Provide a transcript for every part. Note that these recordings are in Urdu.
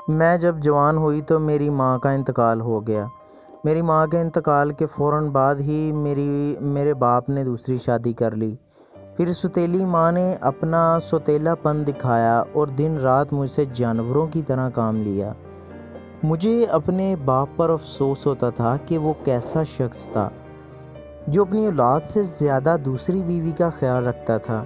میں جب جوان ہوئی تو میری ماں کا انتقال ہو گیا۔ میری ماں کے انتقال کے فوراً بعد ہی میرے باپ نے دوسری شادی کر لی۔ پھر سوتیلی ماں نے اپنا سوتیلا پن دکھایا اور دن رات مجھ سے جانوروں کی طرح کام لیا۔ مجھے اپنے باپ پر افسوس ہوتا تھا کہ وہ کیسا شخص تھا جو اپنی اولاد سے زیادہ دوسری بیوی کا خیال رکھتا تھا۔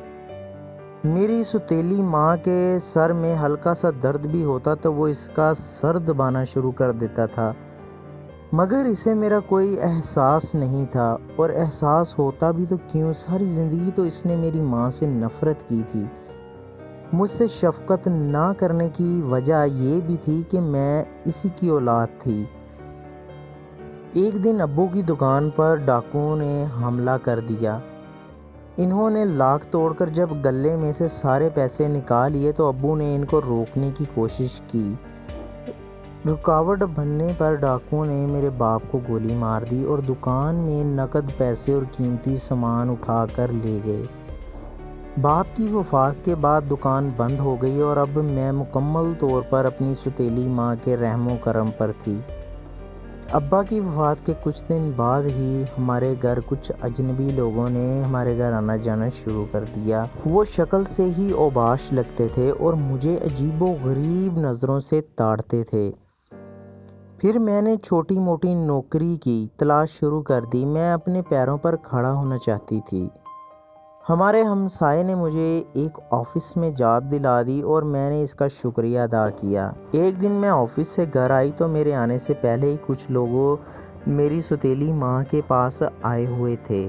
میری سوتیلی ماں کے سر میں ہلکا سا درد بھی ہوتا تو وہ اس کا سر دبانا شروع کر دیتا تھا، مگر اسے میرا کوئی احساس نہیں تھا، اور احساس ہوتا بھی تو کیوں، ساری زندگی تو اس نے میری ماں سے نفرت کی تھی۔ مجھ سے شفقت نہ کرنے کی وجہ یہ بھی تھی کہ میں اسی کی اولاد تھی۔ ایک دن ابو کی دکان پر ڈاکوؤں نے حملہ کر دیا۔ انہوں نے لاک توڑ کر جب گلے میں سے سارے پیسے نکال لیے تو ابو نے ان کو روکنے کی کوشش کی۔ رکاوٹ بننے پر ڈاکوؤں نے میرے باپ کو گولی مار دی اور دکان میں نقد پیسے اور قیمتی سامان اٹھا کر لے گئے۔ باپ کی وفات کے بعد دکان بند ہو گئی اور اب میں مکمل طور پر اپنی سوتیلی ماں کے رحم و کرم پر تھی۔ ابا کی وفات کے کچھ دن بعد ہی ہمارے گھر کچھ اجنبی لوگوں نے ہمارے گھر آنا جانا شروع کر دیا۔ وہ شکل سے ہی اوباش لگتے تھے اور مجھے عجیب و غریب نظروں سے تاڑتے تھے۔ پھر میں نے چھوٹی موٹی نوکری کی تلاش شروع کر دی۔ میں اپنے پیروں پر کھڑا ہونا چاہتی تھی۔ ہمارے ہمسائے نے مجھے ایک آفس میں جاب دلا دی اور میں نے اس کا شکریہ ادا کیا۔ ایک دن میں آفس سے گھر آئی تو میرے آنے سے پہلے ہی کچھ لوگ میری سوتیلی ماں کے پاس آئے ہوئے تھے۔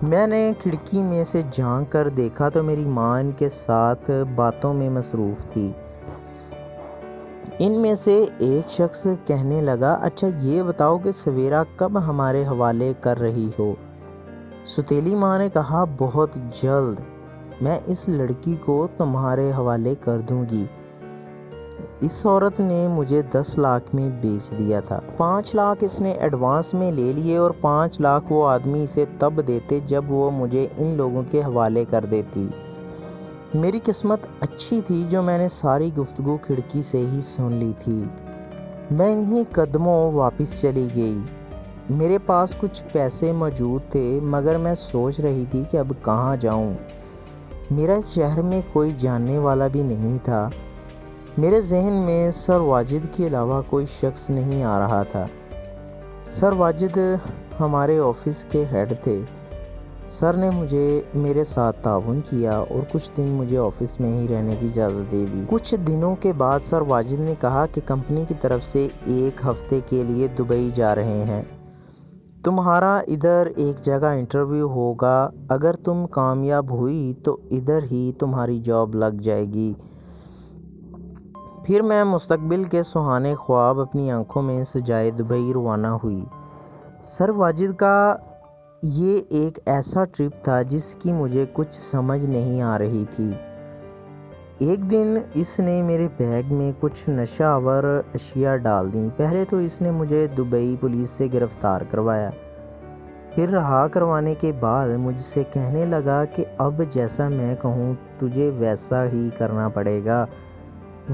میں نے کھڑکی میں سے جھانک کر دیکھا تو میری ماں ان کے ساتھ باتوں میں مصروف تھی۔ ان میں سے ایک شخص کہنے لگا، اچھا یہ بتاؤ کہ سویرا کب ہمارے حوالے کر رہی ہو؟ سوتیلی ماں نے کہا، بہت جلد، میں اس لڑکی کو تمہارے حوالے کر دوں گی۔ اس عورت نے مجھے 10 لاکھ میں بیچ دیا تھا۔ 5 لاکھ اس نے ایڈوانس میں لے لیے اور 5 لاکھ وہ آدمی اسے تب دیتے جب وہ مجھے ان لوگوں کے حوالے کر دیتی۔ میری قسمت اچھی تھی جو میں نے ساری گفتگو کھڑکی سے ہی سن لی تھی۔ میں انہی قدموں واپس چلی گئی۔ میرے پاس کچھ پیسے موجود تھے مگر میں سوچ رہی تھی کہ اب کہاں جاؤں۔ میرا اس شہر میں کوئی جاننے والا بھی نہیں تھا۔ میرے ذہن میں سر واجد کے علاوہ کوئی شخص نہیں آ رہا تھا۔ سر واجد ہمارے آفس کے ہیڈ تھے۔ سر نے میرے ساتھ تعاون کیا اور کچھ دن مجھے آفس میں ہی رہنے کی اجازت دے دی۔ کچھ دنوں کے بعد سر واجد نے کہا کہ کمپنی کی طرف سے 1 ہفتے کے لیے دبئی جا رہے ہیں۔ تمہارا ادھر ایک جگہ انٹرویو ہوگا، اگر تم کامیاب ہوئی تو ادھر ہی تمہاری جاب لگ جائے گی۔ پھر میں مستقبل کے سہانے خواب اپنی آنکھوں میں سجائے دبئی روانہ ہوئی۔ سر واجد کا یہ ایک ایسا ٹرپ تھا جس کی مجھے کچھ سمجھ نہیں آ رہی تھی۔ ایک دن اس نے میرے بیگ میں کچھ نشہ آور اشیاء ڈال دیں۔ پہلے تو اس نے مجھے دبئی پولیس سے گرفتار کروایا، پھر رہا کروانے کے بعد مجھ سے کہنے لگا کہ اب جیسا میں کہوں تجھے ویسا ہی کرنا پڑے گا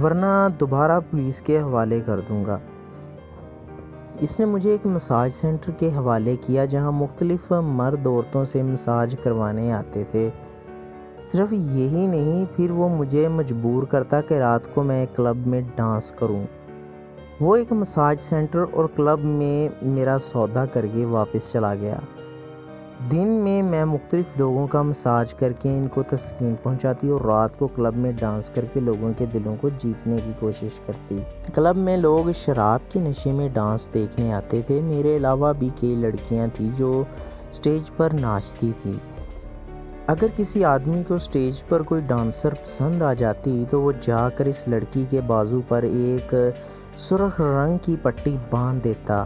ورنہ دوبارہ پولیس کے حوالے کر دوں گا۔ اس نے مجھے ایک مساج سینٹر کے حوالے کیا جہاں مختلف مرد عورتوں سے مساج کروانے آتے تھے۔ صرف یہی نہیں، پھر وہ مجھے مجبور کرتا کہ رات کو میں کلب میں ڈانس کروں۔ وہ ایک مساج سینٹر اور کلب میں میرا سودا کر کے واپس چلا گیا۔ دن میں مختلف لوگوں کا مساج کر کے ان کو تسکین پہنچاتی اور رات کو کلب میں ڈانس کر کے لوگوں کے دلوں کو جیتنے کی کوشش کرتی۔ کلب میں لوگ شراب کے نشے میں ڈانس دیکھنے آتے تھے۔ میرے علاوہ بھی کئی لڑکیاں تھیں جو سٹیج پر ناچتی تھیں۔ اگر کسی آدمی کو سٹیج پر کوئی ڈانسر پسند آ جاتی تو وہ جا کر اس لڑکی کے بازو پر ایک سرخ رنگ کی پٹی باندھ دیتا۔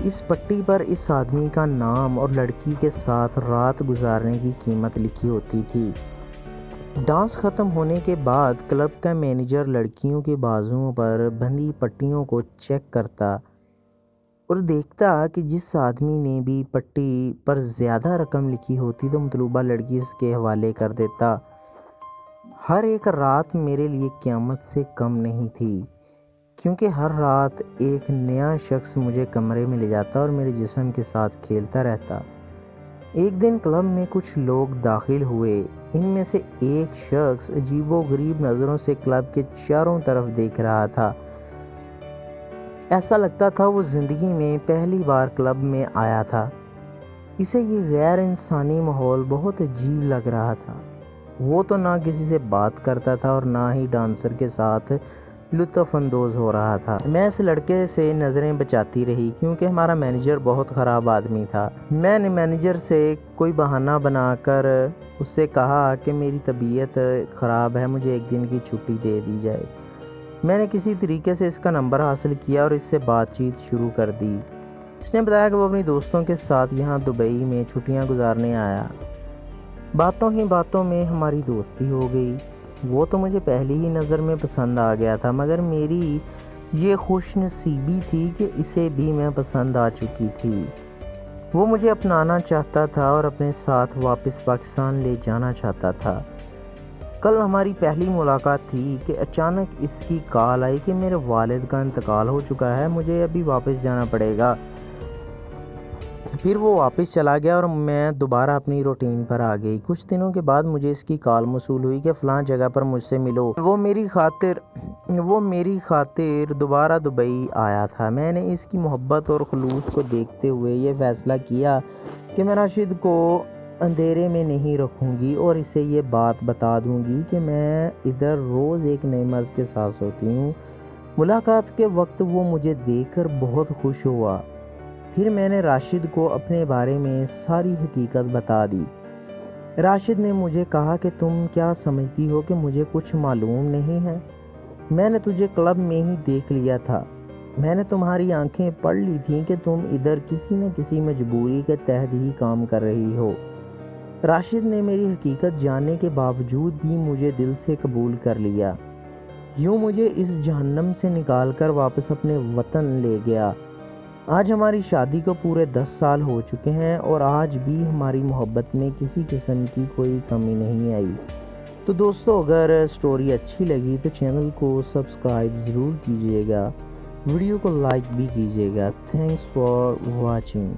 اس پٹی پر اس آدمی کا نام اور لڑکی کے ساتھ رات گزارنے کی قیمت لکھی ہوتی تھی۔ ڈانس ختم ہونے کے بعد کلب کا مینیجر لڑکیوں کے بازوؤں پر بندھی پٹیوں کو چیک کرتا اور دیکھتا کہ جس آدمی نے بھی پٹی پر زیادہ رقم لکھی ہوتی تو مطلوبہ لڑکی اس کے حوالے کر دیتا۔ ہر ایک رات میرے لیے قیامت سے کم نہیں تھی۔ کیونکہ ہر رات ایک نیا شخص مجھے کمرے میں لے جاتا اور میرے جسم کے ساتھ کھیلتا رہتا۔ ایک دن کلب میں کچھ لوگ داخل ہوئے۔ ان میں سے ایک شخص عجیب و غریب نظروں سے کلب کے چاروں طرف دیکھ رہا تھا۔ ایسا لگتا تھا وہ زندگی میں پہلی بار کلب میں آیا تھا۔ اسے یہ غیر انسانی ماحول بہت عجیب لگ رہا تھا۔ وہ تو نہ کسی سے بات کرتا تھا اور نہ ہی ڈانسر کے ساتھ لطف اندوز ہو رہا تھا۔ میں اس لڑکے سے نظریں بچاتی رہی کیونکہ ہمارا مینیجر بہت خراب آدمی تھا۔ میں نے مینیجر سے کوئی بہانہ بنا کر اس سے کہا کہ میری طبیعت خراب ہے، مجھے ایک دن کی چھٹی دے دی جائے۔ میں نے کسی طریقے سے اس کا نمبر حاصل کیا اور اس سے بات چیت شروع کر دی۔ اس نے بتایا کہ وہ اپنی دوستوں کے ساتھ یہاں دبئی میں چھٹیاں گزارنے آیا۔ باتوں ہی باتوں میں ہماری دوستی ہو گئی۔ وہ تو مجھے پہلی ہی نظر میں پسند آ گیا تھا، مگر میری یہ خوش نصیبی تھی کہ اسے بھی میں پسند آ چکی تھی۔ وہ مجھے اپنانا چاہتا تھا اور اپنے ساتھ واپس پاکستان لے جانا چاہتا تھا۔ کل ہماری پہلی ملاقات تھی کہ اچانک اس کی کال آئی کہ میرے والد کا انتقال ہو چکا ہے، مجھے ابھی واپس جانا پڑے گا۔ پھر وہ واپس چلا گیا اور میں دوبارہ اپنی روٹین پر آ گئی۔ کچھ دنوں کے بعد مجھے اس کی کال موصول ہوئی کہ فلاں جگہ پر مجھ سے ملو۔ وہ میری خاطر دوبارہ دبئی آیا تھا۔ میں نے اس کی محبت اور خلوص کو دیکھتے ہوئے یہ فیصلہ کیا کہ میں راشد کو اندھیرے میں نہیں رکھوں گی اور اسے یہ بات بتا دوں گی کہ میں ادھر روز ایک نئے مرد کے ساتھ سوتی ہوں۔ ملاقات کے وقت وہ مجھے دیکھ کر بہت خوش ہوا۔ پھر میں نے راشد کو اپنے بارے میں ساری حقیقت بتا دی۔ راشد نے مجھے کہا کہ تم کیا سمجھتی ہو کہ مجھے کچھ معلوم نہیں ہے؟ میں نے تجھے کلب میں ہی دیکھ لیا تھا۔ میں نے تمہاری آنکھیں پڑھ لی تھیں کہ تم ادھر کسی نہ کسی مجبوری کے تحت ہی کام کر رہی ہو۔ راشد نے میری حقیقت جاننے کے باوجود بھی مجھے دل سے قبول کر لیا۔ یوں مجھے اس جہنم سے نکال کر واپس اپنے وطن لے گیا۔ آج ہماری شادی کو پورے 10 سال ہو چکے ہیں اور آج بھی ہماری محبت میں کسی قسم کی کوئی کمی نہیں آئی۔ تو دوستو، اگر سٹوری اچھی لگی تو چینل کو سبسکرائب ضرور کیجیے گا، ویڈیو کو لائک بھی کیجیے گا۔ Thanks for watching.